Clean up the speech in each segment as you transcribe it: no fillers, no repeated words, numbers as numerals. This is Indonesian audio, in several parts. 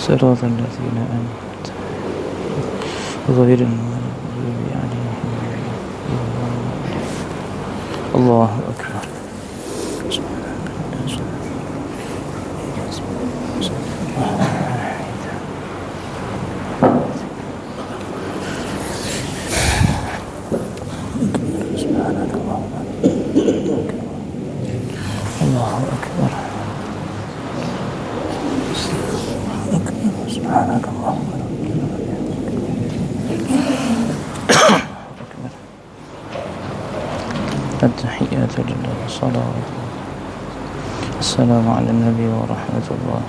صراط الذين أنعمت غير المغضوب عليهم الله أكبر. الله أكبر. سبحانك اللهم التحيات لله والصلوات. السلام على النبي ورحمة الله.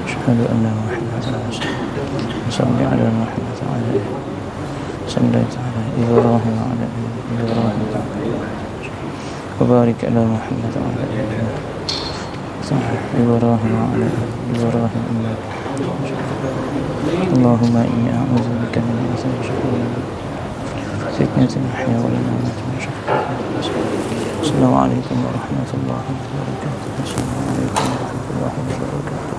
أشهد أن محمدا رسول الله. صل على محمد وعلى آله. صليت على إبراهيم وعلى آل إبراهيم وبارك على محمد وعلى آل إبراهيم وعلى آل إبراهيم إنك اللهم إني أعوذ بك من فتنة المحيا والممات. السلام عليكم ورحمة الله وبركاته. السلام عليكم ورحمة الله وبركاته.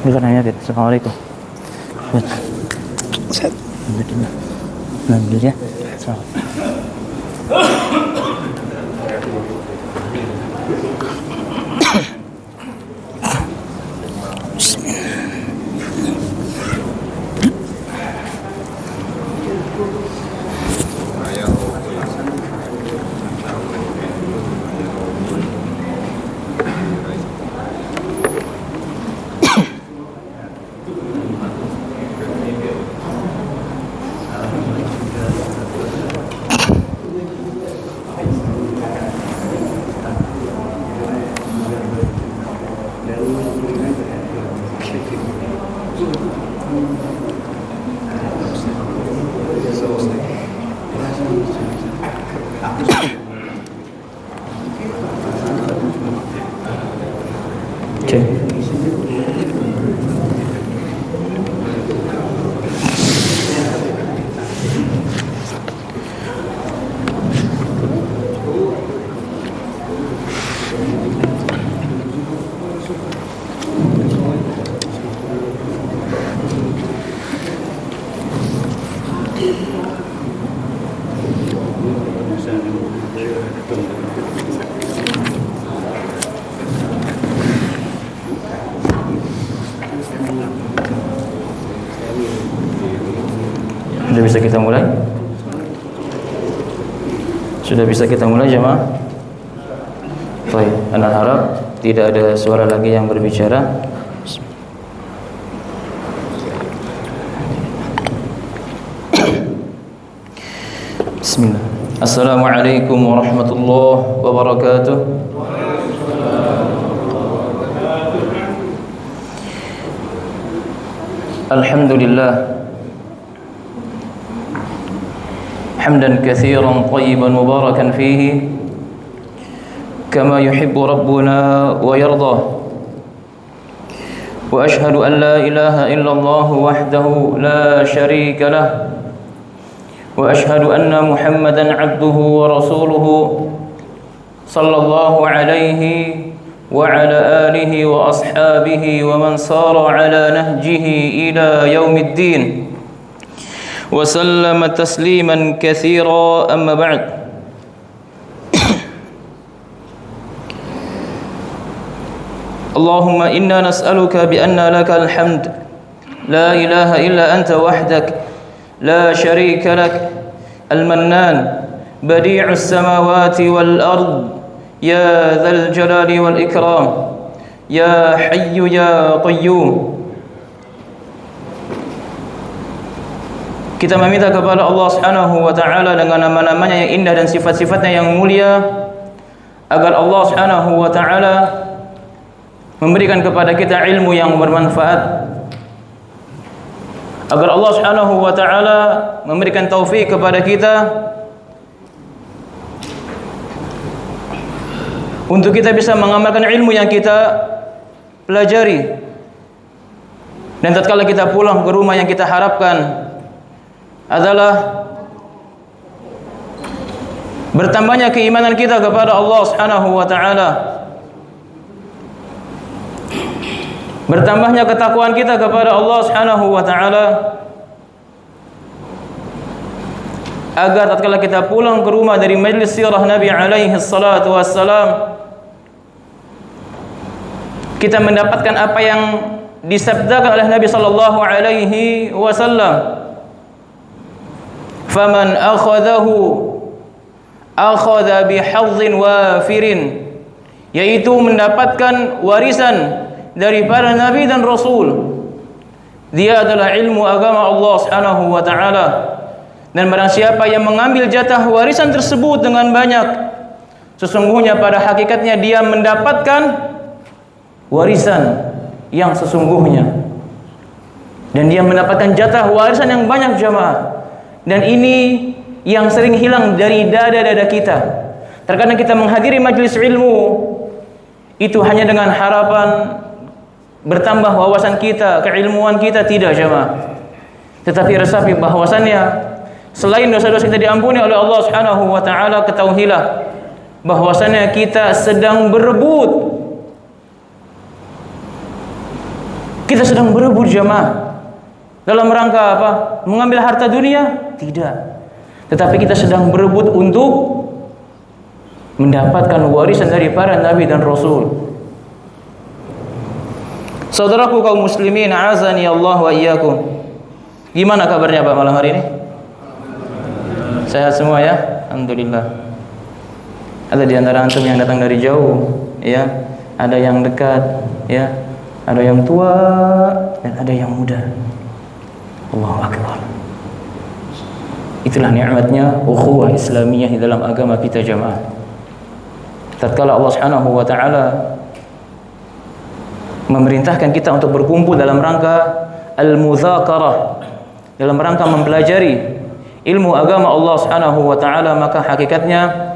Bukan hanya itu. Assalamualaikum. Set. Ambil ya. Sudah bisa kita mulai? Sudah bisa kita mulai jemaah? Baik, ana harap tidak ada suara lagi yang berbicara. Bismillah. Assalamualaikum warahmatullahi wabarakatuh. Alhamdulillah حمدا كثيرا طيبا مباركا فيه كما يحب ربنا ويرضى وأشهد أن لا إله إلا الله وحده لا شريك له وأشهد أن محمدا عبده ورسوله صلى الله عليه وعلى آله وأصحابه ومن سار على نهجه إلى يوم الدين وسلم تسليما كثيرا. أما بعد اللهم إنا نسألك بأن لك الحمد لا إله إلا أنت وحدك لا شريك لك المنان بديع السماوات والأرض يا ذا الجلال والإكرام يا حي يا قيوم. Kita meminta kepada Allah Subhanahu wa taala dengan nama-namanya yang indah dan sifat-sifatnya yang mulia agar Allah Subhanahu wa taala memberikan kepada kita ilmu yang bermanfaat, agar Allah Subhanahu wa taala memberikan taufik kepada kita untuk kita bisa mengamalkan ilmu yang kita pelajari, Dan tatkala kita pulang ke rumah, yang kita harapkan adalah bertambahnya keimanan kita kepada Allah Subhanahu wa taala. Bertambahnya ketakwaan kita kepada Allah Subhanahu wa taala, agar tatkala kita pulang ke rumah dari majlis sirah Nabi alaihi salatu wassalam, kita mendapatkan apa yang disabdakan oleh Nabi sallallahu alaihi wasallam. Faman akhadahu akhadha bihadhin wafirin, yaitu mendapatkan warisan dari para nabi dan rasul. Dia adalah ilmu agama Allah Subhanahu wa taala. Dan barang siapa yang mengambil jatah warisan tersebut dengan banyak, sesungguhnya pada hakikatnya dia mendapatkan warisan yang sesungguhnya. Dan dia mendapatkan jatah warisan yang banyak, jamaah. Dan ini yang sering hilang dari dada-dada kita. Terkadang kita menghadiri majelis ilmu itu hanya dengan harapan bertambah wawasan kita, keilmuan kita, tidak, jamaah. Tetapi resapi bahwasannya selain dosa-dosa kita diampuni oleh Allah Subhanahu wa taala, ketahuilah bahwasannya kita sedang berebut. Kita sedang berebut, jamaah. Dalam rangka apa? Mengambil harta dunia? Tidak. Tetapi kita sedang berebut untuk mendapatkan warisan dari para nabi dan rasul. Saudaraku kaum muslimin, azani Allah wa iyyakum. Gimana kabarnya Pak malam hari ini? Sehat semua ya? Alhamdulillah. Ada di antara antum yang datang dari jauh, ya. Ada yang dekat, ya. Ada yang tua dan ada yang muda. Allahu akbar. Itulah nikmatnya ukhuwah Islamiyah di dalam agama kita, jamaah. Tatkala Allah Subhanahu wa taala memerintahkan kita untuk berkumpul dalam rangka al-mudzakarah, dalam rangka mempelajari ilmu agama Allah Subhanahu wa taala, maka hakikatnya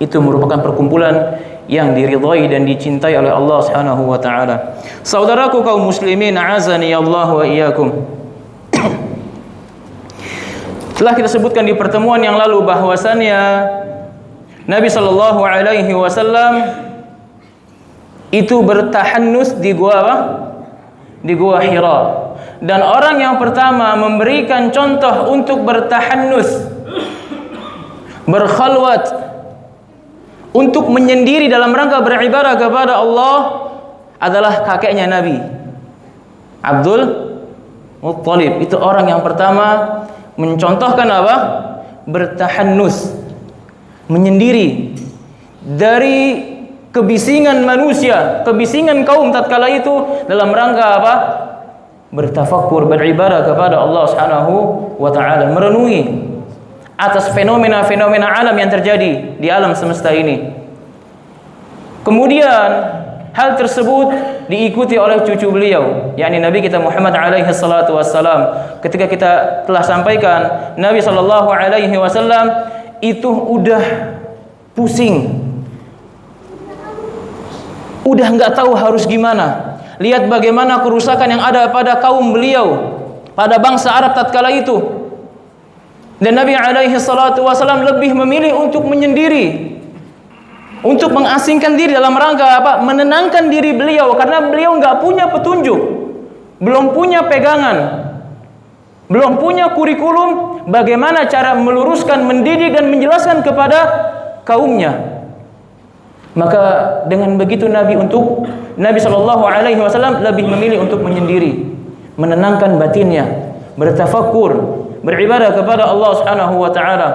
itu merupakan perkumpulan yang diridhai dan dicintai oleh Allah Subhanahu wa taala. Saudaraku kaum muslimin, azani Allah wa iyyakum. Telah kita sebutkan di pertemuan yang lalu bahwasannya Nabi sallallahu alaihi wasallam itu bertahannus di gua apa? Di gua Hira. Dan orang yang pertama memberikan contoh untuk bertahannus, berkhalwat, untuk menyendiri dalam rangka beribadah kepada Allah adalah kakeknya Nabi, Abdul Muttalib. Itu orang yang pertama mencontohkan apa? Bertahannus, menyendiri dari kebisingan manusia, kebisingan kaum tatkala itu, dalam rangka apa? Bertafakkur, beribadah kepada Allah Subhanahu wa taala, merenungi atas fenomena-fenomena alam yang terjadi di alam semesta ini. Kemudian hal tersebut diikuti oleh cucu beliau, yakni Nabi kita Muhammad alaihi salatu wassalam. Ketika kita telah sampaikan Nabi sallallahu alaihi wasallam itu udah pusing, udah nggak tahu harus gimana. Lihat bagaimana kerusakan yang ada pada kaum beliau, pada bangsa Arab tatkala itu. Dan Nabi alaihi salatu wasallam lebih memilih untuk menyendiri, untuk mengasingkan diri dalam rangka apa? Menenangkan diri beliau, karena beliau nggak punya petunjuk, belum punya pegangan, belum punya kurikulum bagaimana cara meluruskan, mendidik dan menjelaskan kepada kaumnya. Maka dengan begitu Nabi Shallallahu Alaihi Wasallam lebih memilih untuk menyendiri, menenangkan batinnya, bertafakkur, beribadah kepada Allah Subhanahu Wa Taala.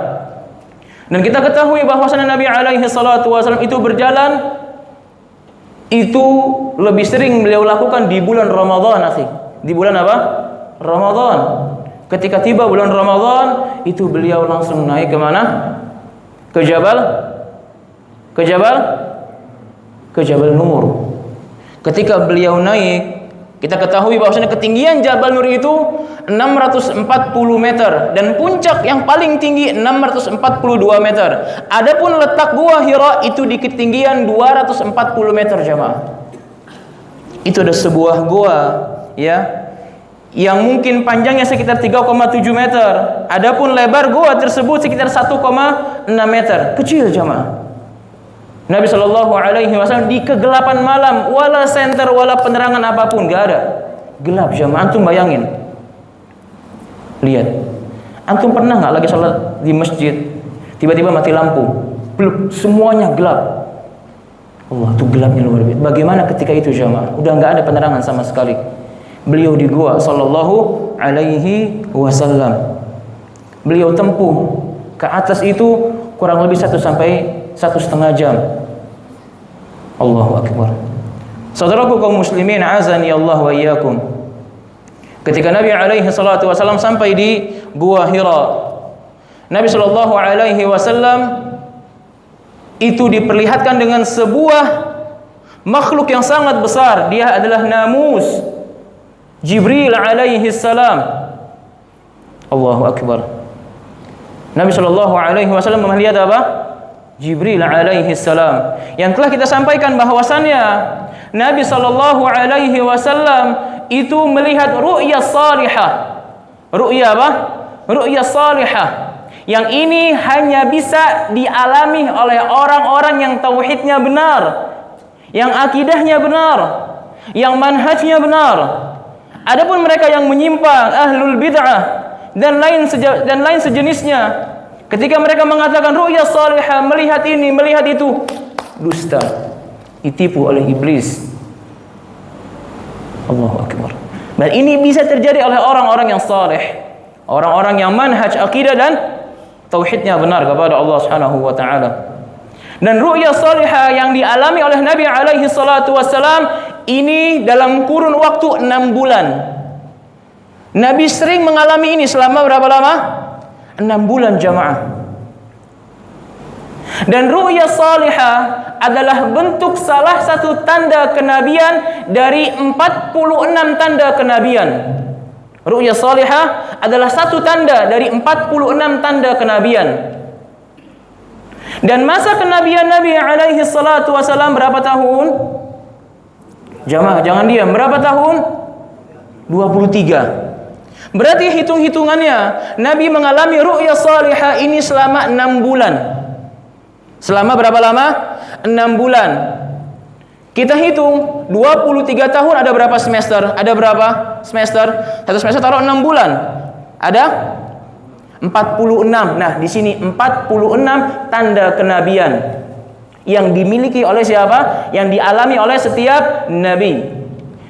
Dan kita ketahui bahwasanya Nabi Alaihi Wasallam itu berjalan, itu lebih sering beliau lakukan di bulan Ramadan, akhi. Di bulan apa? Ramadan. Ketika tiba bulan Ramadan, itu beliau langsung naik ke mana? Ke Jabal Nur. Ketika beliau naik, kita ketahui bahwasanya ketinggian Jabal Nur itu 640 meter dan puncak yang paling tinggi 642 meter. Adapun letak gua Hira itu di ketinggian 240 meter, jamaah. Itu ada sebuah gua, ya, yang mungkin panjangnya sekitar 3,7 meter. Adapun lebar gua tersebut sekitar 1,6 meter. Kecil jamaah. Nabi Shallallahu Alaihi Wasallam di kegelapan malam, wala senter, wala penerangan apapun, gak ada, gelap jamaah. Antum bayangin, lihat, antum pernah nggak lagi sholat di masjid, tiba-tiba mati lampu, belum, semuanya gelap. Allah, itu gelapnya luar biasa. Bagaimana ketika itu jamaah? Udah nggak ada penerangan sama sekali. Beliau di gua Shallallahu Alaihi Wasallam, beliau tempuh ke atas itu kurang lebih 1 sampai 1,5 jam. Allahu Akbar. Saudaraku kaum muslimin, azani Allah wa iyyakum. Ketika Nabi alaihi salatu wasallam sampai di Gua Hira, Nabi sallallahu alaihi wasallam itu diperlihatkan dengan sebuah makhluk yang sangat besar. Dia adalah namus Jibril alaihi salam. Allahu Akbar. Nabi sallallahu alaihi wasallam melihat apa? Jibril alaihi salam, yang telah kita sampaikan bahwasannya Nabi sallallahu alaihi wasallam itu melihat ru'ya salihah. Ru'ya apa? Ru'ya salihah. Yang ini hanya bisa dialami oleh orang-orang yang tauhidnya benar, yang akidahnya benar, yang manhajnya benar. Adapun mereka yang menyimpang, ahlul bid'ah dan lain sejenisnya, ketika mereka mengatakan ru'ya salihah, melihat ini, melihat itu, dusta, ditipu oleh iblis. Allahu Akbar. Dan ini bisa terjadi oleh orang-orang yang saleh, orang-orang yang manhaj akidah dan tauhidnya benar kepada Allah Subhanahu wa taala. Dan ru'ya salihah yang dialami oleh Nabi alaihi salatu wassalam ini dalam kurun waktu 6 bulan. Nabi sering mengalami ini selama berapa lama? 6 bulan jamaah. Dan ru'ya salihah adalah bentuk salah satu tanda kenabian dari 46 tanda kenabian. Ru'ya salihah adalah satu tanda dari 46 tanda kenabian. Dan masa kenabian Nabi alaihi salatu wasallam berapa tahun? Jamaah jangan diam, berapa tahun? 23. Berarti hitung-hitungannya Nabi mengalami ru'ya salihah ini selama 6 bulan. Selama berapa lama? 6 bulan. Kita hitung 23 tahun ada berapa semester? Ada berapa semester? Satu semester taruh 6 bulan. Ada 46. Nah, di sini 46 tanda kenabian yang dimiliki oleh siapa? Yang dialami oleh setiap nabi.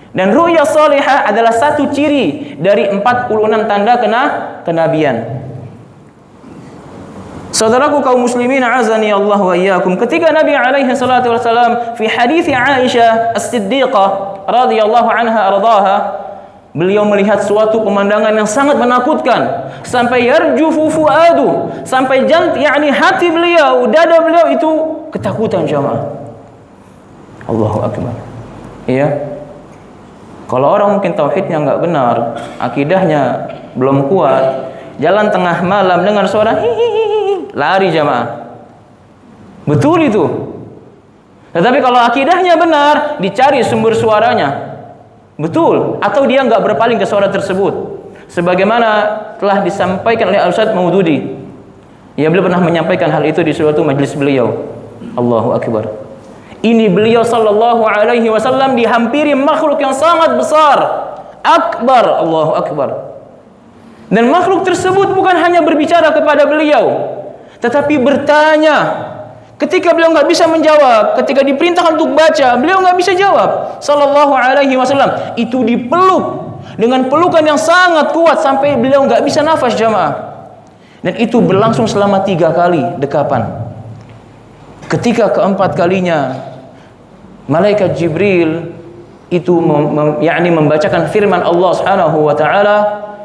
Dan ru'ya salihah adalah satu ciri dari 46 tanda kenabian. Saudaraku kaum muslimin, azani Allah wa iyyakum, ketika Nabi alaihi salatu wasallam fi hadits Aisyah As-Siddiqah radhiyallahu anha ardaha, beliau melihat suatu pemandangan yang sangat menakutkan sampai yarjufu fuadu, sampai hati beliau, dada beliau itu ketakutan jamaah. Allahu Akbar. Iya. Kalau orang mungkin tauhidnya enggak benar, akidahnya belum kuat, jalan tengah malam dengar suara hihihi, lari jamaah. Betul itu. Tetapi kalau akidahnya benar, dicari sumber suaranya. Betul. Atau dia enggak berpaling ke suara tersebut. Sebagaimana telah disampaikan oleh Al-Ustaz Maududi. Ya, beliau pernah menyampaikan hal itu di suatu majelis beliau. Allahu Akbar. Ini beliau sallallahu alaihi wasallam dihampiri makhluk yang sangat besar. Akbar, Allahu Akbar. Dan makhluk tersebut bukan hanya berbicara kepada beliau, tetapi bertanya. Ketika beliau enggak bisa menjawab, ketika diperintahkan untuk baca, beliau enggak bisa jawab. Sallallahu alaihi wasallam itu dipeluk dengan pelukan yang sangat kuat sampai beliau enggak bisa nafas jamaah. Dan itu berlangsung selama 3 kali dekapan. Ketika keempat kalinya malaikat Jibril itu membacakan firman Allah Subhanahu wa taala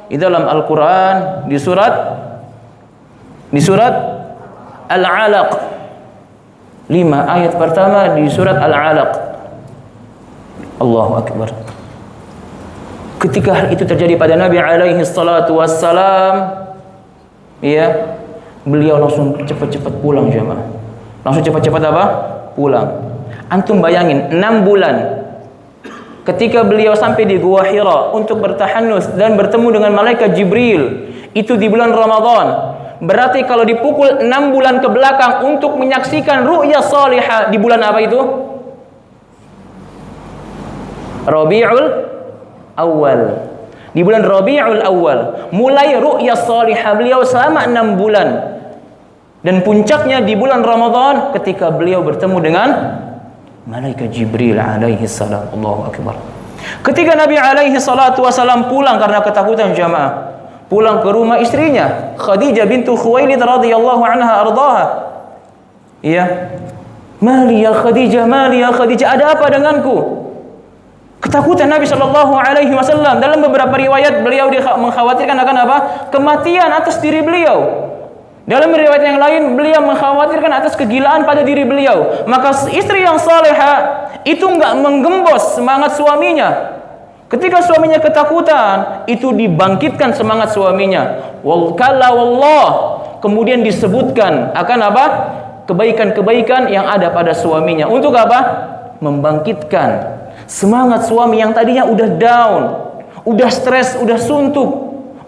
di dalam Al-Qur'an di surat Al-Alaq. 5 ayat pertama di surat Al-Alaq. Allahu Akbar. Ketika hal itu terjadi pada Nabi alaihi salatu wassalam, ya, beliau langsung cepat-cepat pulang jemaah. Langsung cepat-cepat apa? Pulang. Antum bayangin 6 bulan ketika beliau sampai di Gua Hira untuk bertahanus dan bertemu dengan malaikat Jibril, itu di bulan Ramadan. Berarti kalau dipukul 6 bulan ke belakang untuk menyaksikan ru'ya salihah di bulan apa itu? Rabiul Awal. Di bulan Rabiul Awal mulai ru'ya salihah beliau selama 6 bulan. Dan puncaknya di bulan Ramadan ketika beliau bertemu dengan malaikat Jibril alaihi salam. Allahu akbar. Ketika Nabi alaihi salatu wasalam pulang karena ketakutan jamaah, pulang ke rumah istrinya Khadijah bintu Khuwailid radhiyallahu anha ardaha. Iya. Mali ya Khadijah, mali ya Khadijah, ada apa denganku? Ketakutan Nabi sallallahu alaihi wasallam. Dalam beberapa riwayat beliau mengkhawatirkan akan apa? Kematian atas diri beliau. Dalam riwayat yang lain beliau mengkhawatirkan atas kegilaan pada diri beliau. Maka istri yang salehah itu enggak menggembos semangat suaminya. Ketika suaminya ketakutan, itu dibangkitkan semangat suaminya. Wallah, kemudian disebutkan akan apa? Kebaikan-kebaikan yang ada pada suaminya. Untuk apa? Membangkitkan semangat suami yang tadinya udah down, udah stres, udah suntuk,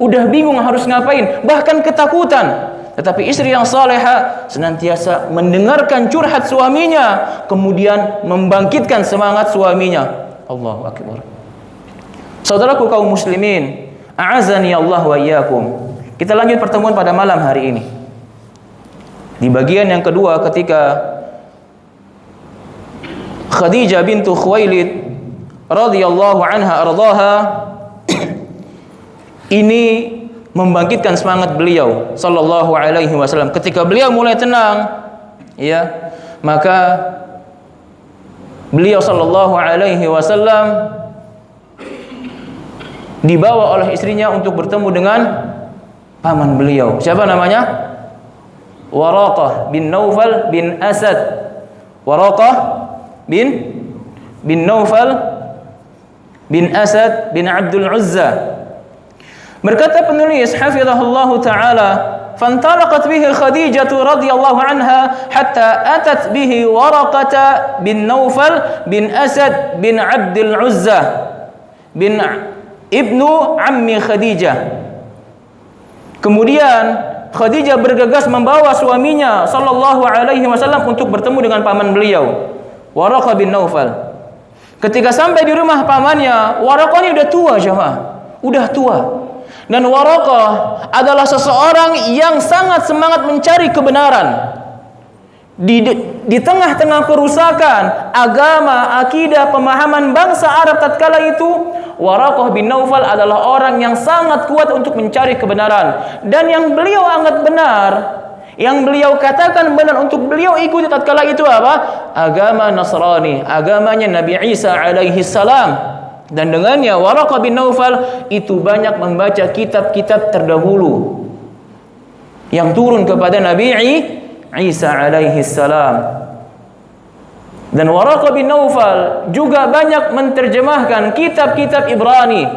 udah bingung harus ngapain, bahkan ketakutan. Tetapi istri yang salehah senantiasa mendengarkan curhat suaminya, kemudian membangkitkan semangat suaminya. Allahu akbar. Saudaraku kaum muslimin, a'azani Allah wa iyyakum. Kita lanjut pertemuan pada malam hari ini. Di bagian yang kedua, ketika Khadijah bintu Khuwailid radhiyallahu anha ardaha ini membangkitkan semangat beliau sallallahu alaihi wasallam. Ketika beliau mulai tenang, ya, maka beliau sallallahu alaihi wasallam dibawa oleh istrinya untuk bertemu dengan paman beliau. Siapa namanya? Waraqah bin Naufal bin Asad. Waraqah bin Naufal bin Asad bin Abdul Uzza. Berkata penulis hafizahullah taala, "Fantalaqat bihi Khadijah radhiyallahu anha hatta atat bihi Waraqah bin Naufal bin Asad bin Abdul Uzza bin ibnu ammi Khadijah." Kemudian Khadijah bergegas membawa suaminya sallallahu alaihi wasallam untuk bertemu dengan paman beliau, Waraqah bin Naufal. Ketika sampai di rumah pamannya, Waraqah ini udah tua jemaah, udah tua. Dan Waraqah adalah seseorang yang sangat semangat mencari kebenaran. Di tengah-tengah kerusakan agama, akidah, pemahaman bangsa Arab tatkala itu, Waraqah bin Naufal adalah orang yang sangat kuat untuk mencari kebenaran. Dan yang beliau anggap benar, yang beliau katakan benar untuk beliau ikuti tatkala itu apa? Agama Nasrani, agamanya Nabi Isa alaihi salam. Dan dengannya Waraqah bin Naufal itu banyak membaca kitab-kitab terdahulu yang turun kepada Nabi Isa alaihi salam. Dan Waraqah bin Naufal juga banyak menterjemahkan kitab-kitab Ibrani.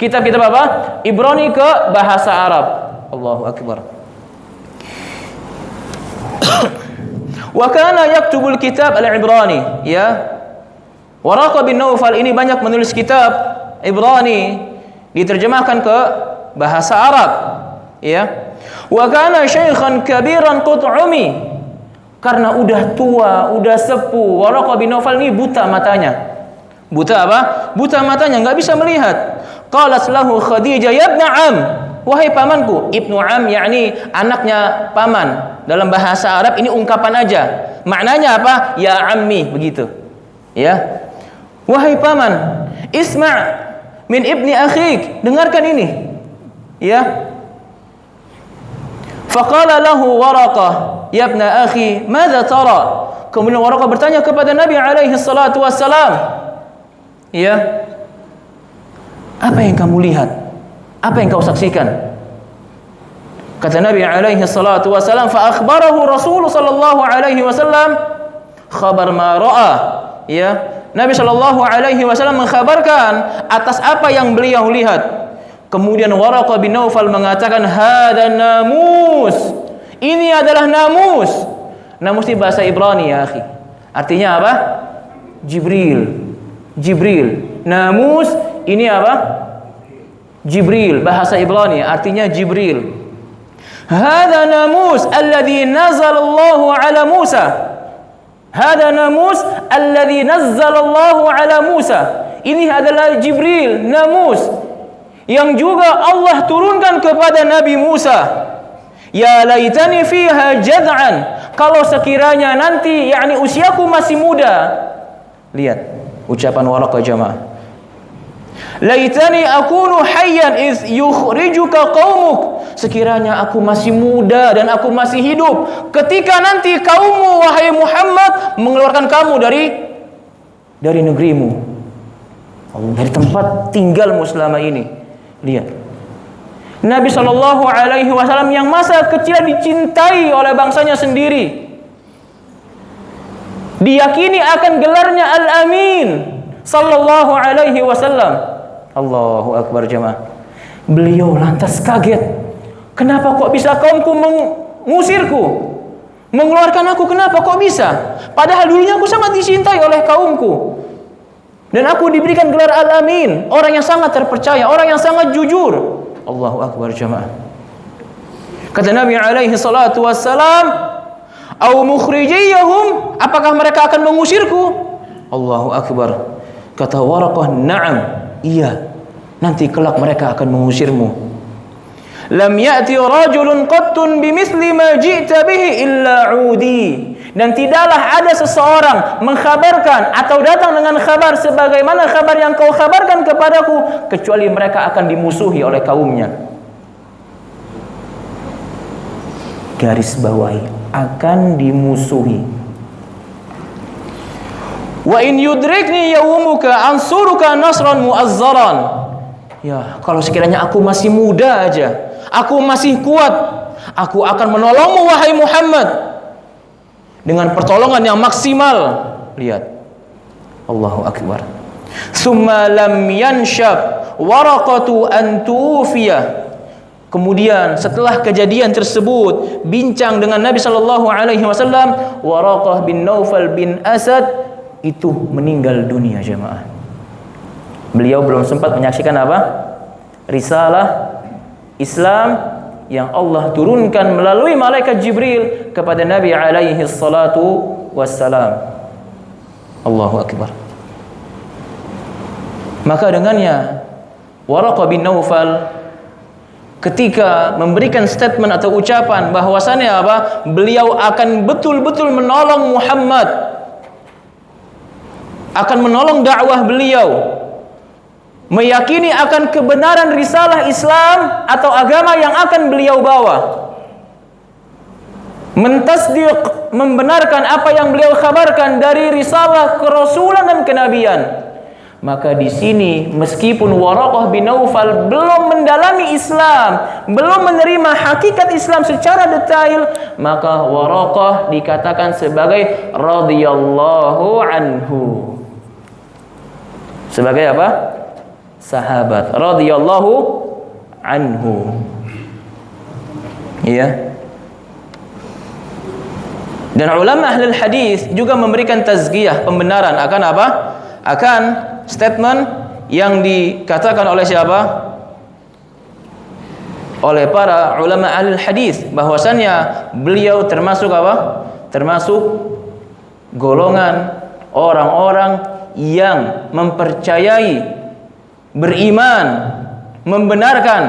Kitab-kitab apa? Ibrani ke bahasa Arab. Allahu akbar. Wa kana yaktubul kitab al-Ibrani, ya. Waraqah bin Naufal ini banyak menulis kitab Ibrani, diterjemahkan ke bahasa Arab, ya. Wa kana syaikhan kabiran qut'umi, karena udah tua, udah sepuh. Waraqah bin Naufal ini buta matanya. Buta apa? Buta matanya, enggak bisa melihat. Qalat lahu Khadijah, ya ibna am, wahai pamanku. Ibnu am yakni anaknya paman. Dalam bahasa Arab ini ungkapan aja. Maknanya apa? Ya ammi, begitu. Ya. Wahai paman, isma' min ibni akhik, dengarkan ini. Ya. Faqala lahu Waraqah, ya ibna akhi, madza tara? Kemudian Waraqah bertanya kepada Nabi alaihi salatu wassalam, ya, apa yang kamu lihat? Apa yang kau saksikan? Kata Nabi alaihi salatu wassalam, fa akhbarahu Rasul sallallahu alaihi wasallam khabar ma ra'a, ya. Nabi sallallahu alaihi wasallam mengkhabarkan atas apa yang beliau lihat. Kemudian Waraqah bin Naufal mengatakan, hadza namus. Ini adalah namus. Namus di bahasa Ibrani, ya akhi. Artinya apa? Jibril. Namus ini apa? Jibril, bahasa Ibrani artinya Jibril. Hadza namus alladhi nazzalallahu ala Musa. Hadza namus alladhi nazzalallahu ala Musa. Ini adalah Jibril, namus yang juga Allah turunkan kepada Nabi Musa. Ya laitani fiha jad'an. Kalau sekiranya nanti usiaku masih muda. Lihat ucapan Waraqah jamaah. Laitani akunu hayyan iz yukhrijuka qaumuk. Sekiranya aku masih muda dan aku masih hidup ketika nanti kaummu wahai Muhammad mengeluarkan kamu dari negerimu, dari tempat tinggalmu selama ini. Lihat Nabi SAW yang masa kecil dicintai oleh bangsanya sendiri, diyakini akan gelarnya Al-Amin sallallahu alaihi wasallam. Allahu akbar jemaah. Beliau lantas kaget. Kenapa kok bisa kaumku mengusirku? Mengeluarkan aku, kenapa kok bisa? Padahal dulunya aku sangat dicintai oleh kaumku. Dan aku diberikan gelar Al-Amin, orang yang sangat terpercaya, orang yang sangat jujur. Allahu akbar jemaah. Kata Nabi alaihi salatu wassalam, "Au mukhrijiyahum, apakah mereka akan mengusirku?" Allahu akbar. Kata Waraqah, "Na'am, iya. Nanti kelak mereka akan mengusirmu." Lam ya'ti rajulun qattun bimithli ma ji'ta bihi illa 'udi. Dan tidaklah ada seseorang mengkhabarkan atau datang dengan kabar sebagaimana kabar yang kau kabarkan kepadaku, kecuali mereka akan dimusuhi oleh kaumnya. Garis bawahi, akan dimusuhi. Wa in yudrikni yawmuka ansuruka nasran mu'azzaran. Ya, kalau sekiranya aku masih muda aja, aku masih kuat, aku akan menolongmu wahai Muhammad dengan pertolongan yang maksimal. Lihat, Allahu akbar. Summa lam yanshab Waraqatu an tu'fiya. Kemudian setelah kejadian tersebut, bincang dengan Nabi sallallahu alaihi wasallam, Waraqah bin Naufal bin Asad itu meninggal dunia jemaah. Beliau belum sempat menyaksikan apa? Risalah Islam yang Allah turunkan melalui malaikat Jibril kepada Nabi alaihi salatu wassalam. Allahu akbar. Maka dengannya Waraqah bin Naufal ketika memberikan statement atau ucapan bahwasannya apa? Beliau akan betul-betul menolong Muhammad, akan menolong dakwah beliau, meyakini akan kebenaran risalah Islam atau agama yang akan beliau bawa, mentasdiq, membenarkan apa yang beliau kabarkan dari risalah kerasulan dan kenabian. Maka di sini meskipun Waraqah bin Naufal belum mendalami Islam, belum menerima hakikat Islam secara detail, maka Waraqah dikatakan sebagai radhiyallahu anhu. Sebagai apa? Sahabat, radhiyallahu anhu. Iya. Dan ulama ahli hadis juga memberikan tazkiyah, pembenaran akan apa? Akan statement yang dikatakan oleh siapa? Oleh para ulama ahli hadis, bahwasannya beliau termasuk apa? Termasuk golongan orang-orang yang mempercayai, beriman, membenarkan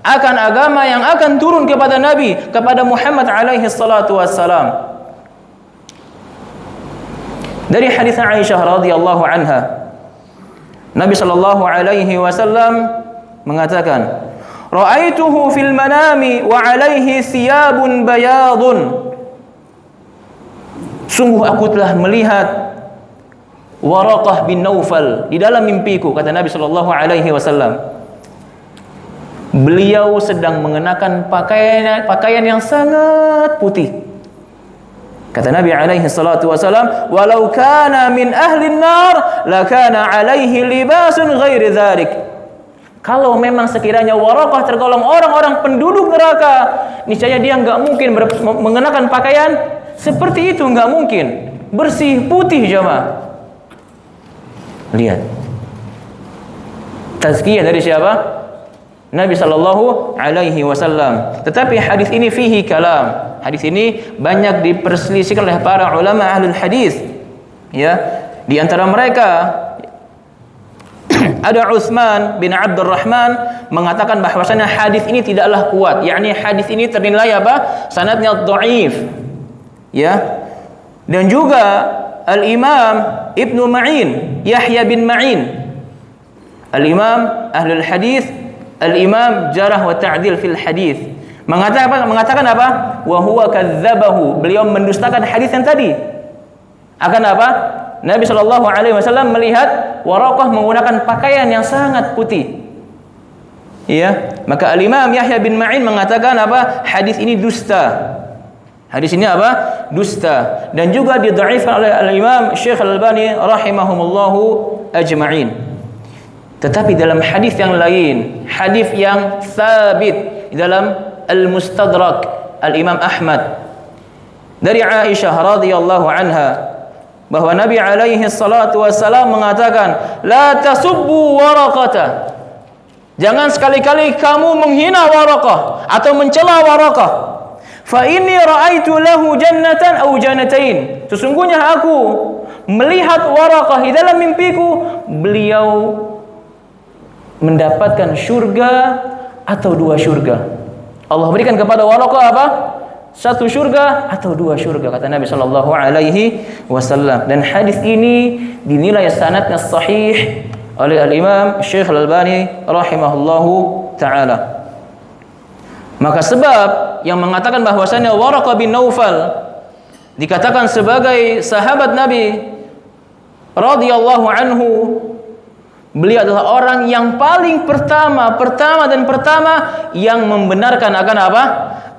akan agama yang akan turun kepada Nabi, kepada Muhammad alaihi salatu wassalam. Dari hadis Aisyah radhiyallahu anha, Nabi sallallahu alaihi wasallam mengatakan, "Ra'aituhu fil manami wa alaihi thiyabun bayadun." Sungguh aku telah melihat Waraqah bin Naufal di dalam mimpiku, kata Nabi sallallahu alaihi wasallam. Beliau sedang mengenakan pakaian yang sangat putih. Kata Nabi alaihi salatu wasalam, "Walau kana min ahli an-nar, lakana alaihi libasun ghairi dzalik." Kalau memang sekiranya Waraqah tergolong orang-orang penduduk neraka, niscaya dia enggak mungkin mengenakan pakaian seperti itu, enggak mungkin. Bersih putih jemaah. Lihat. tazkiyah dari siapa? Nabi sallallahu alaihi wasallam. Tetapi hadis ini fihi kalam. Hadis ini banyak diperselisihkan oleh para ulama ahlul hadis. Ya, di antara mereka ada Utsman bin Abdurrahman mengatakan bahwasanya hadis ini tidaklah kuat, yakni hadis ini ternilai apa? Sanadnya dhaif. Ya. Dan juga Al-Imam Ibnu Ma'in, Yahya bin Ma'in. Al-Imam Ahlul Hadis, Al-Imam Jarah wa Ta'dil fil Hadis. Mengatakan apa? Wa huwa kadzdzabahu. Beliau mendustakan hadis yang tadi. Akan apa? Nabi sallallahu alaihi wasallam melihat Waraqah menggunakan pakaian yang sangat putih. Ya, maka Al-Imam Yahya bin Ma'in mengatakan apa? Hadis ini dusta. Hadis ini apa? Dusta. Dan juga didhaifkan oleh Al-Imam Syekh Al-Albani rahimahumullahu ajma'in. Tetapi dalam hadis yang lain, hadis yang sabit dalam Al-Mustadrak Al-Imam Ahmad dari Aisyah radhiyallahu anha bahwa Nabi alaihi salatu wasalam mengatakan, "La tasubbu Waraqata." Jangan sekali-kali kamu menghina Waraqah atau mencela Waraqah. Fa inni ra'aitu lahu jannatan aw jannatain. Sesungguhnya aku melihat Waraqah di dalam mimpiku, beliau mendapatkan syurga atau dua syurga. Allah berikan kepada Waraqah apa? Satu syurga atau dua syurga, kata Nabi sallallahu alaihi wasallam. Dan hadis ini dinilai sanadnya sahih oleh Al-Imam Syekh Al-Albani rahimahullahu taala. Maka sebab yang mengatakan bahwasanya Waraqah bin Naufal dikatakan sebagai sahabat Nabi radhiyallahu anhu, beliau adalah orang yang paling pertama yang membenarkan akan apa?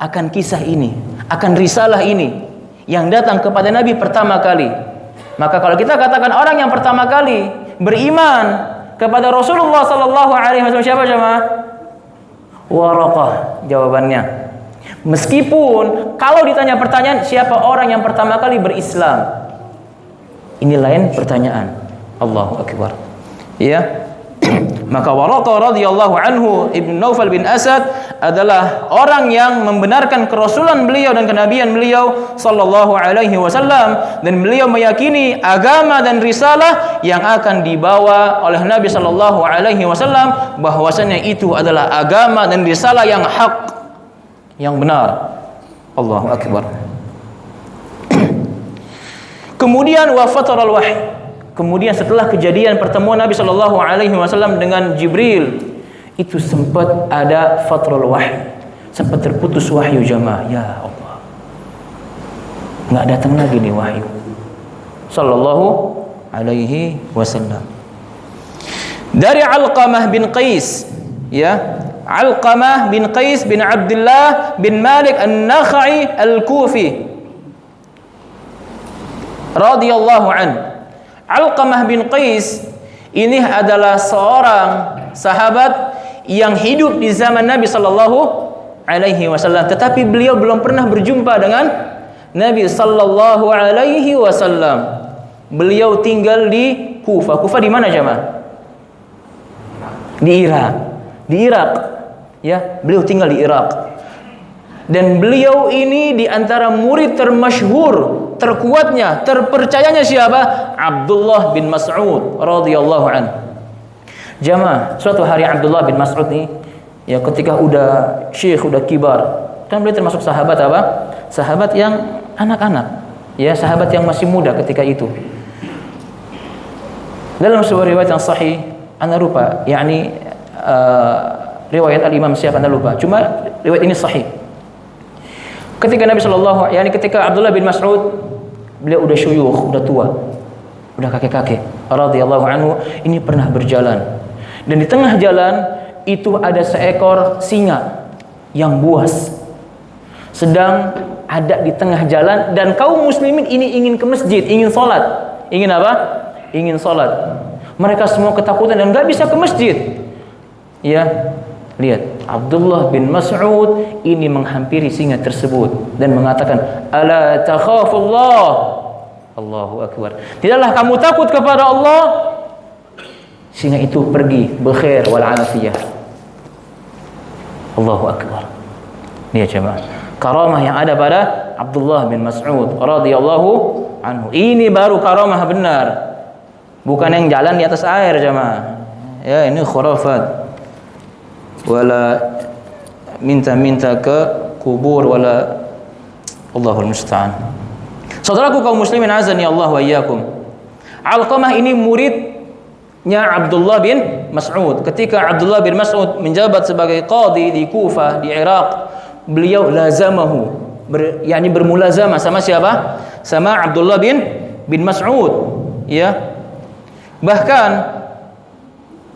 Akan kisah ini, akan risalah ini yang datang kepada Nabi pertama kali. Maka kalau kita katakan orang yang pertama kali beriman kepada Rasulullah sallallahu alaihi wasallam, siapa jemaah? Waraqah jawabannya. Meskipun kalau ditanya pertanyaan siapa orang yang pertama kali berislam, ini lain pertanyaan. Allahu akbar. Ya. Maka Waraqah radhiyallahu anhu Ibn Naufal bin Asad adalah orang yang membenarkan kerasulan beliau dan kenabian beliau sallallahu alaihi wasallam, dan beliau meyakini agama dan risalah yang akan dibawa oleh Nabi sallallahu alaihi wasallam bahwasanya itu adalah agama dan risalah yang hak, yang benar. Allahu akbar. Kemudian wafatar al-wahyi. Kemudian setelah kejadian pertemuan Nabi sallallahu alaihi wasallam dengan Jibril, itu sempat ada fatrul wahyi, sempat terputus wahyu jamaah. Ya Allah, nggak datang lagi nih wahyu sallallahu alaihi wasallam. Dari Alqamah bin Qais, ya, Alqamah bin Qais bin Abdullah bin Malik An-Nakhai Al-Kufi radhiyallahu anhu. Alqamah bin Qais ini adalah seorang sahabat yang hidup di zaman Nabi sallallahu alaihi wasallam, tetapi beliau belum pernah berjumpa dengan Nabi sallallahu alaihi wasallam. Beliau tinggal di Kufah. Kufah di mana jemaah? Di Irak. Di Irak. Ya, beliau tinggal di Irak. Dan beliau ini di antara murid termasyhur, terkuatnya, terpercayanya siapa? Abdullah bin Mas'ud radhiyallahu anhu. Jamaah, suatu hari Abdullah bin Mas'ud nih, ya ketika udah syekh, udah kibar, kan beliau termasuk sahabat apa? Sahabat yang anak-anak, ya, sahabat yang masih muda ketika itu. Dalam sebuah riwayat yang sahih, anda lupa, yakni riwayat Al-Imam siapa anda lupa, cuma riwayat ini sahih. Ketika Nabi sallallahu, yakni ketika Abdullah bin Mas'ud, beliau udah syuyukh, udah tua, udah kakek-kakek radhiyallahu anhu, ini pernah berjalan. Dan di tengah jalan itu ada seekor singa yang buas sedang ada di tengah jalan, dan kaum muslimin ini ingin ke masjid, ingin salat. Ingin apa? Ingin salat. Mereka semua ketakutan dan enggak bisa ke masjid. Ya, lihat, Abdullah bin Mas'ud ini menghampiri singa tersebut dan mengatakan, "Ala takhafullah." Allahu akbar. Tidaklah kamu takut kepada Allah? singa itu pergi bekhair wal afiyah. Allahu akbar. Lihat jemaah, karamah yang ada pada Abdullah bin Mas'ud radhiyallahu anhu. Ini baru karamah benar. Bukan yang jalan di atas air jemaah. Ya, ini khurafat. Wala minta-minta ke kubur wala Allahul musta'an. Saudaraku kaum muslimin azani Allah wa iyyakum. Alqamah ini muridnya Abdullah bin Mas'ud. Ketika Abdullah bin Mas'ud menjabat sebagai qadhi di Kufah di Iraq, beliau lazamahu, yakni bermulazamah sama siapa? Sama Abdullah bin Mas'ud, ya. Bahkan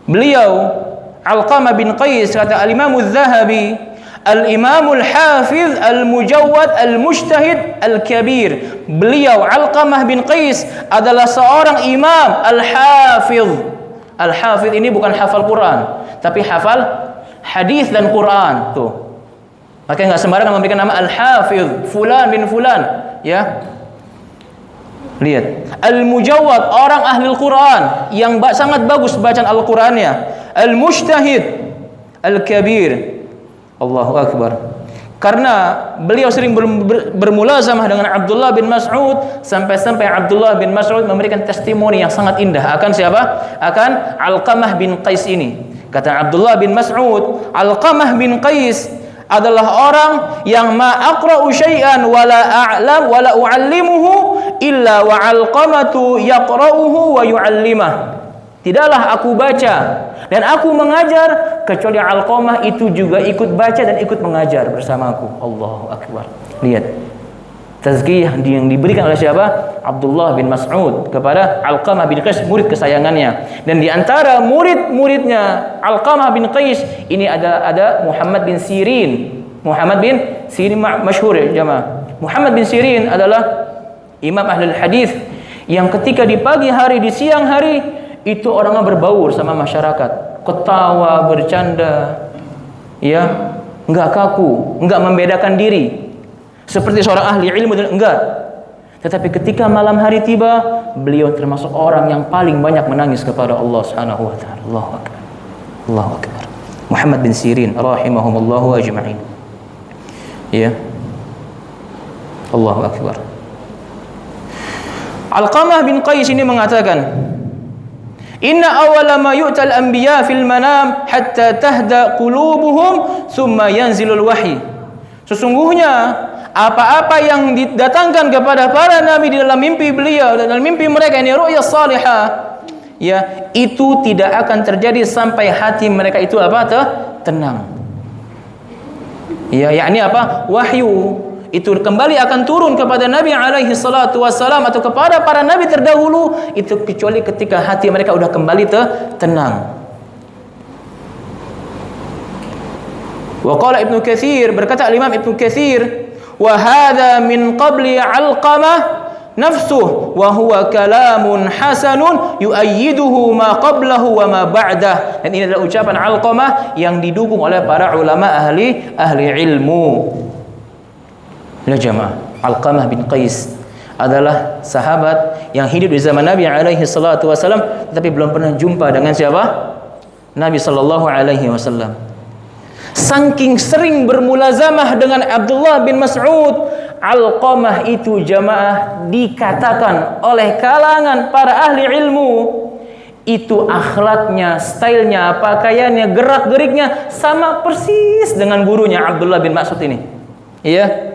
beliau Alqamah bin Qais, kata Al-Imam Az-Zahabi, Al-Imam Al-Hafiz Al-Mujawwad Al-Mujtahid Al-Kabir. Beliau Alqamah bin Qais adalah seorang imam Al-Hafiz. Al-Hafiz ini bukan hafal Quran, tapi hafal hadis dan Quran. Tuh. Makanya enggak sembarangan memberikan nama Al-Hafiz fulan bin fulan, ya. Lihat, Al-Mujawwad, orang ahli Al-Quran yang sangat bagus bacaan Al-Qurannya. Al-Mujtahid Al-Kabir. Allahu Akbar. Karena beliau sering bermulazamah dengan Abdullah bin Mas'ud, sampai-sampai Abdullah bin Mas'ud memberikan testimoni yang sangat indah akan siapa? Akan Alqamah bin Qais ini. Kata Abdullah bin Mas'ud, Alqamah bin Qais adalah orang yang ma aqra'u syai'an wala a'lam wala u'allimuhu illa wa alqamatu yaqra'uhu wa yu'allimah. Tidaklah aku baca dan aku mengajar kecuali Alqamah itu juga ikut baca dan ikut mengajar bersamaku. Allahu Akbar. Lihat tazkiyah yang diberikan oleh siapa? Abdullah bin Mas'ud kepada Alqamah bin Qais, murid kesayangannya. Dan di antara murid-muridnya Alqamah bin Qais ini ada Muhammad bin Sirin. Muhammad bin Sirin masyhur ya jemaah. Muhammad bin Sirin adalah imam ahli hadis yang ketika di pagi hari, di siang hari itu orangnya berbaur sama masyarakat, ketawa, bercanda, ya, enggak kaku, enggak membedakan diri seperti seorang ahli ilmu, enggak. Tetapi ketika malam hari tiba, beliau termasuk orang yang paling banyak menangis kepada Allah Subhanahu wa taala. Allahu akbar. Allahu akbar. Muhammad bin Sirin rahimahumullahu ajma'in. Ya. Allahu akbar. Alqamah bin Qais ini mengatakan, Inna awwala ma yu'tal anbiya fil manam hatta tahda qulubuhum thumma yanzilul wahyi. Sesungguhnya apa-apa yang didatangkan kepada para nabi di dalam mimpi beliau dan dalam mimpi mereka, ini ru'ya salihah, ya, itu tidak akan terjadi sampai hati mereka itu apa? Tenang. Ya, yakni apa? Wahyu itu kembali akan turun kepada Nabi alaihi salatu wassalam atau kepada para nabi terdahulu itu kecuali ketika hati mereka sudah kembali tenang. Wa qala Ibnu Katsir, berkata Imam Ibnu Katsir, wa hadza min qabli Alqamah nafsuh wa huwa kalamun hasanun yu'ayyiduhu ma qablahu wa ma ba'dah. Dan ini adalah ucapan Alqamah yang didukung oleh para ulama ahli ilmu. Ya jemaah, Alqamah bin Qais adalah sahabat yang hidup di zaman Nabi alaihi salatu wasallam tetapi belum pernah jumpa dengan siapa? Nabi sallallahu alaihi wasallam. Saking sering bermulazamah dengan Abdullah bin Mas'ud, Alqamah itu jamaah dikatakan oleh kalangan para ahli ilmu itu akhlaknya, stylenya, pakaiannya, gerak-geriknya sama persis dengan gurunya Abdullah bin Mas'ud ini. Iya.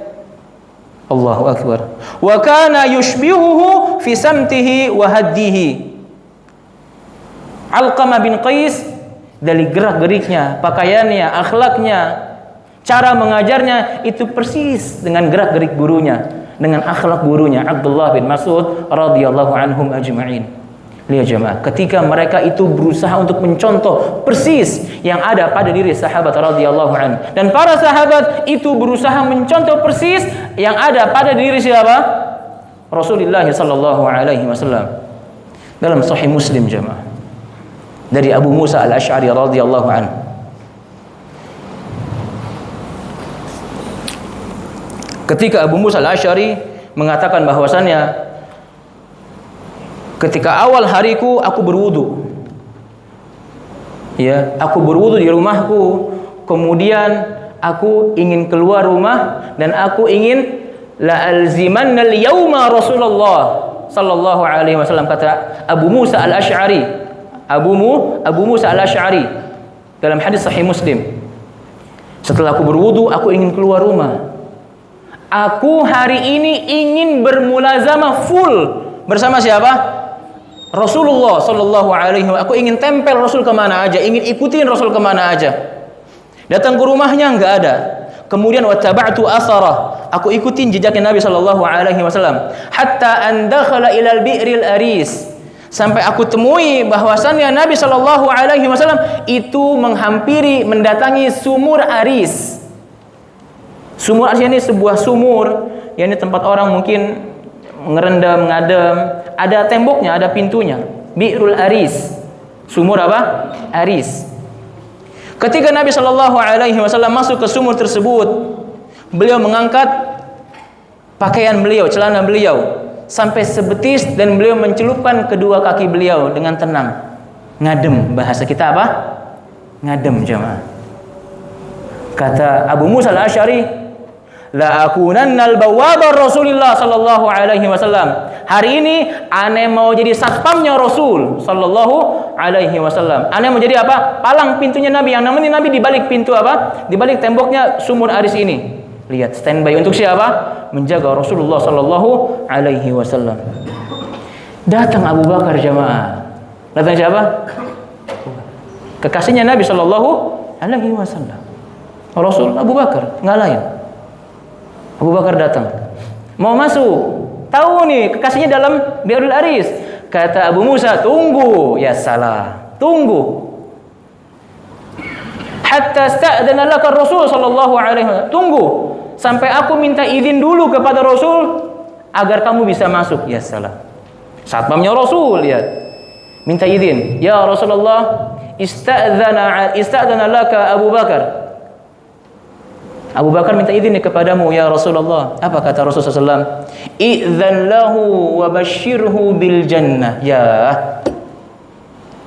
Allahu akbar. Wa kana yushbihuhu fi samtihi wa haddihi. Alqamah bin Qais dari gerak-geriknya, pakaiannya, akhlaknya, cara mengajarnya itu persis dengan gerak-gerik gurunya, dengan akhlak gurunya Abdullah bin Mas'ud radhiyallahu anhum ajma'in. Lihat jemaah, ketika mereka itu berusaha untuk mencontoh persis yang ada pada diri sahabat radhiyallahu anhu, dan para sahabat itu berusaha mencontoh persis yang ada pada diri siapa? Rasulullah sallallahu alaihi wasallam. Dalam Sahih Muslim jemaah, dari Abu Musa al-Asy'ari radhiyallahu anhu, ketika Abu Musa al-Asy'ari mengatakan bahwasannya ketika awal hariku aku berwudu, Ya, aku berwudu di rumahku, kemudian aku ingin keluar rumah dan aku ingin la alzimannal yauma Rasulullah sallallahu alaihi wasallam, kata Abu Musa al-Asy'ari. Abu Musa al-Asy'ari dalam hadis sahih Muslim. Setelah aku berwudu, aku ingin keluar rumah. Aku hari ini ingin bermulazamah full bersama siapa? Rasulullah sallallahu alaihi wasallam. Aku ingin tempel Rasul kemana aja, ingin ikutin Rasul kemana aja. Datang ke rumahnya enggak ada. Kemudian wattaba'tu asarah. Aku ikutin jejaknya Nabi sallallahu alaihi wasallam hatta an dakhala ilal bi'ril aris. Sampai aku temui bahwasannya Nabi sallallahu alaihi wasallam itu menghampiri, mendatangi sumur Aris. Sumur Aris ini sebuah sumur, yakni tempat orang mungkin ngerendam, ngadem, ada temboknya, ada pintunya. Bi'rul Aris. Sumur apa? Aris. Ketika Nabi sallallahu alaihi wasallam masuk ke sumur tersebut, beliau mengangkat pakaian beliau, celana beliau sampai sebetis dan beliau mencelupkan kedua kaki beliau dengan tenang. Ngadem, bahasa kita apa? Ngadem, jemaah. Kata Abu Musa al-Asy'ari, la akunannal bawwabar Rasulillah sallallahu alaihi wasallam. Hari ini ane mau jadi satpamnya Rasul sallallahu alaihi wasallam. Ane mau jadi apa? Palang pintunya Nabi. Yang namanya Nabi di balik pintu apa? Di balik temboknya sumur Aris ini. Lihat, standby untuk siapa? Menjaga Rasulullah sallallahu alaihi wasallam. Datang Abu Bakar, jemaah. Datang siapa? Kekasihnya Nabi sallallahu alaihi wasallam. Rasul Abu Bakar, enggak lain. Abu Bakar datang, mau masuk, tahu nih kekasihnya dalam Bi'rul Aris. Kata Abu Musa, tunggu. Ya salah, tunggu. Hatta sta'dana laka Rasul sallallahu alaihi wasallam. Tunggu sampai aku minta izin dulu kepada Rasul agar kamu bisa masuk. Ya salah. Satpamnya Rasul, lihat. Minta izin. Ya Rasulullah, ista'dana laka Abu Bakar. Abu Bakar minta izin kepadamu ya Rasulullah. Apa kata Rasulullah SAW? Idzan lahu wa basyirhu bil jannah. Ya,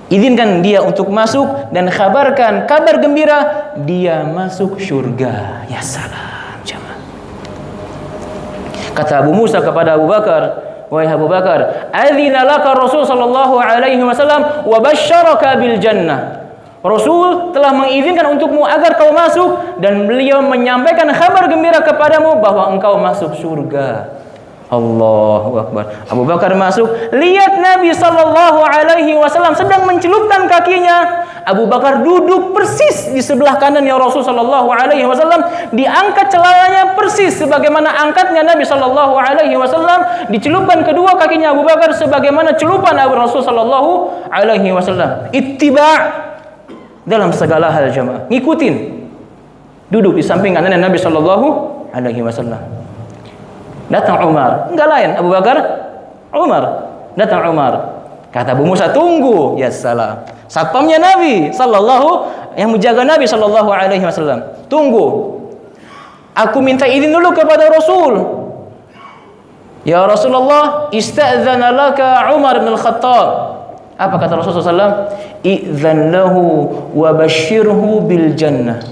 izinkan dia untuk masuk dan kabarkan kabar gembira dia masuk surga. Ya salam, jemaah. Kata Abu Musa kepada Abu Bakar, wahai Abu Bakar, adzina laka Rasul sallallahu alaihi wasallam wa basyaraka bil jannah. Rasul telah mengizinkan untukmu agar kau masuk dan beliau menyampaikan kabar gembira kepadamu bahwa engkau masuk surga. Allahu Akbar. Abu Bakar masuk, lihat Nabi sallallahu alaihi wasallam sedang mencelupkan kakinya. Abu Bakar duduk persis di sebelah kanannya Rasul sallallahu alaihi wasallam, diangkat celananya persis sebagaimana angkatnya Nabi sallallahu alaihi wasallam, dicelupkan kedua kakinya Abu Bakar sebagaimana celupan Rasul sallallahu alaihi wasallam. Ittiba' dalam segala hal, jemaah. Ngikutin. Duduk di samping kanan Nabi sallallahu alaihi wasallam. Datang Umar, enggak lain Abu Bakar, Umar. Datang Umar. Kata Abu Musa, tunggu. Ya salam. Satpamnya Nabi sallallahu, yang menjaga Nabi sallallahu alaihi wasallam. Tunggu. Aku minta izin dulu kepada Rasul. Ya Rasulullah, ista'dzana laka Umar bin Khattab. Apa kata Rasulullah SAW? Idzan lahu wa basyirhu bil jannah.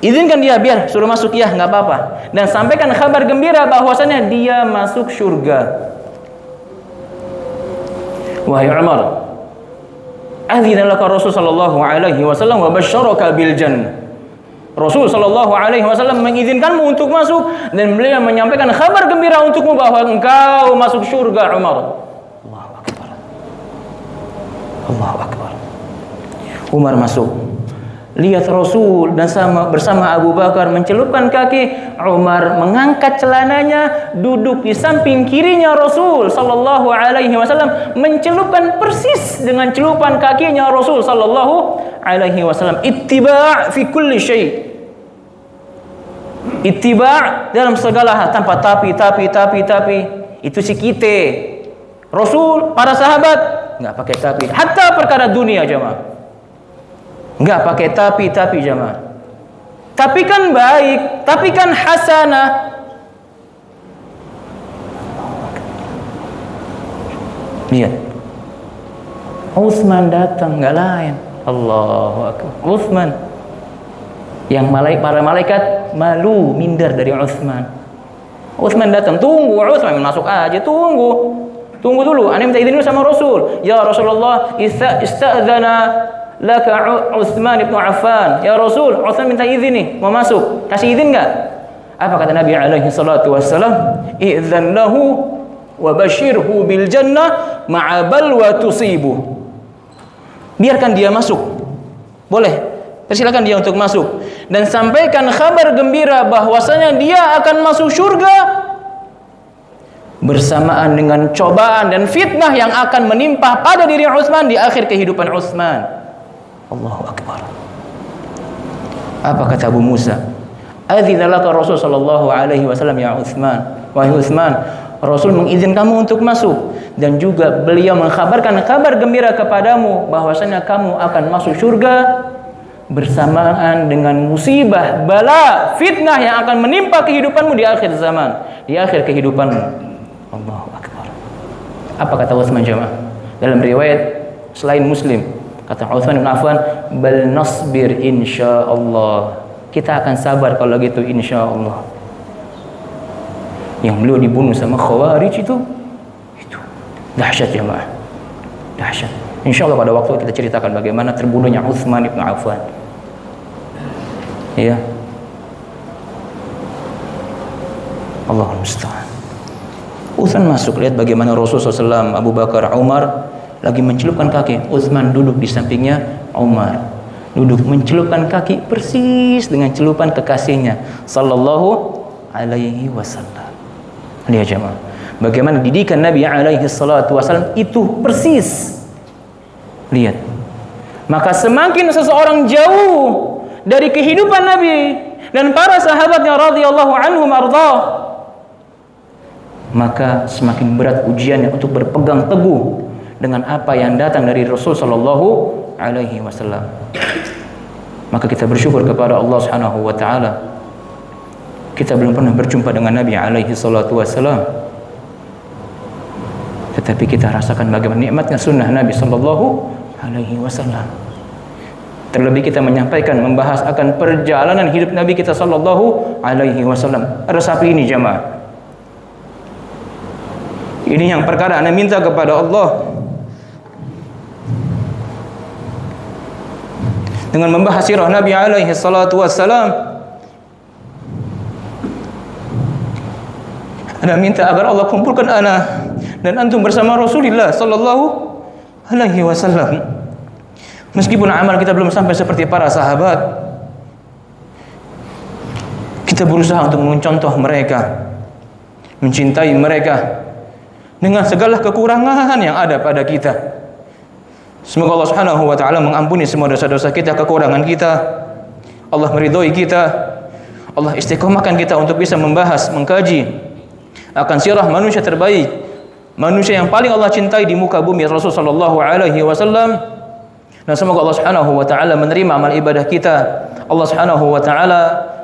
Izinkan dia, biar suruh masuk, ya nggak apa-apa. Dan sampaikan kabar gembira bahwasanya dia masuk surga. Wahai Umar, adzina laka Rasul sallallahu alaihi wasallam wa basyaraka bil jannah. Rasul sallallahu alaihi wasallam mengizinkanmu untuk masuk dan beliau menyampaikan kabar gembira untukmu bahwa engkau masuk surga, Umar. Allahu Akbar. Umar masuk. Lihat Rasul dan bersama Abu Bakar mencelupkan kaki. Umar mengangkat celananya, duduk di samping kirinya Rasul sallallahu alaihi wasallam, mencelupkan persis dengan celupan kakinya Rasul sallallahu alaihi wasallam. Ittiba' fi kulli syai'. Ittiba' dalam segala hal, tanpa tapi. Itu si kita. Rasul, para sahabat enggak pakai tapi. Hatta perkara dunia, jemaah. Enggak pakai tapi, jemaah. Tapi kan baik, tapi kan hasanah. Lihat. Utsman datang, enggak lain. Allahu akbar. Utsman. Yang para malaikat malu minder dari Utsman. Utsman datang, tunggu Utsman masuk aja, tunggu dulu. Anda minta izin dulu sama Rasul. Ya Rasulullah, ista'dzana laka Utsman ibn Affan. Ya Rasul, Utsman minta izin nih, mau masuk. Kasih izin enggak? Apa kata Nabi alaihi salatu wassalam? Idzan lahu wa basyirhu bil jannah ma'a balwa tusibu. Biarkan dia masuk. Boleh. Persilakan dia untuk masuk dan sampaikan kabar gembira bahwasanya dia akan masuk surga bersamaan dengan cobaan dan fitnah yang akan menimpa pada diri Utsman di akhir kehidupan Utsman. Allahu akbar. Apa kata Abu Musa? Adzina laka Rasul sallallahu alaihi wasallam ya Utsman. Wahai Utsman, Rasul mengizinkan kamu untuk masuk dan juga beliau mengkhabarkan kabar gembira kepadamu bahwasanya kamu akan masuk surga bersamaan dengan musibah, bala, fitnah yang akan menimpa kehidupanmu di akhir zaman, di akhir kehidupanmu. Allahu akbar. Apa kata Utsman jemaah? Dalam riwayat selain Muslim, kata Utsman bin Affan, "Bal nasbir insyaallah." Kita akan sabar kalau gitu insyaallah. Yang beliau dibunuh sama Khawarij itu dahsyat jemaah. Dahsyat. Insyaallah pada waktu kita ceritakan bagaimana terbunuhnya Utsman bin Affan. Ya. Allahul musta'an. Utsman masuk, lihat bagaimana Rasulullah SAW, Abu Bakar, Umar lagi mencelupkan kaki. Utsman duduk di sampingnya Umar. Duduk mencelupkan kaki persis dengan celupan kekasihnya sallallahu alaihi wasallam. Lihat jemaah, bagaimana didikan Nabi alaihi salatu wasallam itu persis. Lihat. Maka semakin seseorang jauh dari kehidupan Nabi dan para sahabatnya radhiyallahu anhum arda, maka semakin berat ujiannya untuk berpegang teguh dengan apa yang datang dari Rasul sallallahu alaihi wasallam. Maka kita bersyukur kepada Allah Subhanahu wa taala. Kita belum pernah berjumpa dengan Nabi alaihi salatu wasallam, tetapi kita rasakan bagaimana nikmatnya sunnah Nabi sallallahu alaihi wasallam. Terlebih kita menyampaikan, membahas akan perjalanan hidup Nabi kita sallallahu alaihi wasallam. Resapi ini jemaah. Ini yang perkara Anda minta kepada Allah. Dengan membahas sirah Nabi alaihi salatu wassalam, Anda minta agar Allah kumpulkan ana dan antum bersama Rasulullah sallallahu alaihi wasallam. Meskipun amal kita belum sampai seperti para sahabat, kita berusaha untuk mencontoh mereka, mencintai mereka dengan segala kekurangan yang ada pada kita. Semoga Allah Subhanahu wa taala mengampuni semua dosa-dosa kita, kekurangan kita. Allah meridhoi kita. Allah istiqomahkan kita untuk bisa membahas, mengkaji akan sirah manusia terbaik, manusia yang paling Allah cintai di muka bumi, Rasul sallallahu alaihi wasallam. Dan semoga Allah Subhanahu wa taala menerima amal ibadah kita. Allah Subhanahu wa taala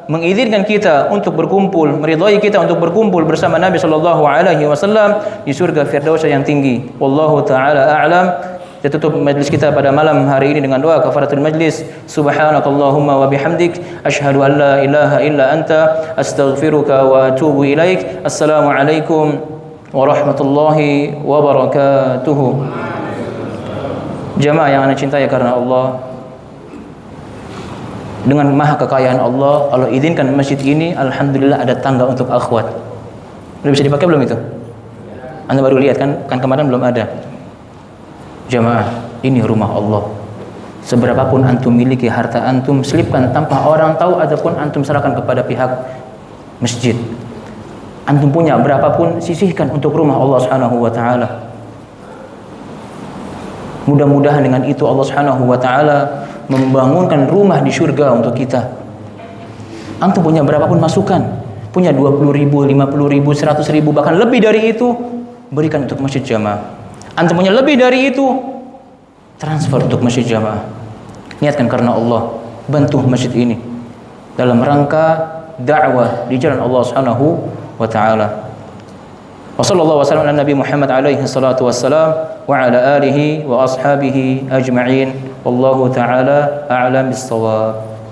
mengizinkan kita untuk berkumpul, meridhai kita untuk berkumpul bersama Nabi sallallahu alaihi wasallam di surga Firdaus yang tinggi. Wallahu taala a'lam. Kita tutup majlis kita pada malam hari ini dengan doa kafaratul majlis. Subhanakallahumma wa bihamdik asyhadu an la ilaha illa anta astaghfiruka wa atubu ilaik. Assalamualaikum warahmatullahi wabarakatuh. Jamaah yang anda cintai karena Allah, dengan maha kekayaan Allah, Allah izinkan masjid ini alhamdulillah ada tangga untuk akhwat. Udah bisa dipakai belum itu? Anda baru lihat kan kemarin belum ada. Jamaah, ini rumah Allah. Seberapapun antum miliki harta antum, selipkan tanpa orang tahu ataupun antum serahkan kepada pihak masjid. Antum punya berapapun, sisihkan untuk rumah Allah Subhanahu wa taala. Mudah-mudahan dengan itu Allah Subhanahu wa taala membangunkan rumah di surga untuk kita. Antum punya berapapun masukan, punya 20.000, 50.000, 100.000, bahkan lebih dari itu, berikan untuk masjid jamaah. Antum punya lebih dari itu, transfer untuk masjid jamaah. Niatkan karena Allah, bantu masjid ini dalam rangka dakwah di jalan Allah Subhanahu wa taala. Wassallallahu wasallam ala Nabi Muhammad alaihi salatu wassalam wa ala alihi wa ashabihi ajma'in. Wallahu taala a'lam bis-shawab.